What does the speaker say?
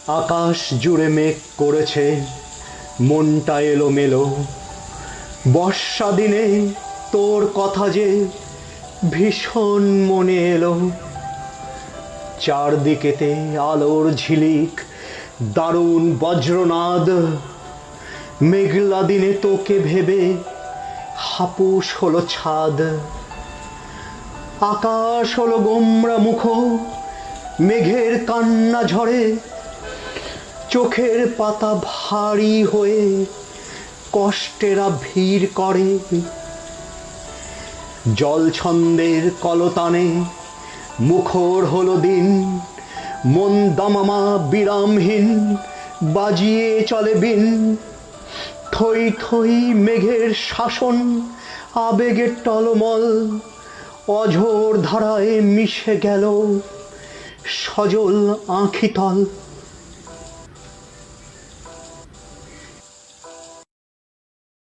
আকাশ জুড়ে মেঘ করেছে, মনটা এলোমেলো। বর্ষা দিনে তোর কথা যে ভীষণ মনে এলো। চারদিকেতে আলোর ঝিলিক, দারুণ বজ্রনাদ। মেঘলা দিনে তোকে ভেবে হাপুস হলো ছাদ। আকাশ হলো গোমরা মুখ, মেঘের কান্না ঝরে। চোখের পাতা ভারী হয়ে কষ্টেরা ভিড় করে। জলছন্দের কলতানে মুখর হলো দিন, মন দামামা বিরামহীন বাজিয়ে চলে বিন। থই থই মেঘের শাসন, আবেগের টলমল, অঝোর ধারায় মিশে গেল সজল আঁখিতল।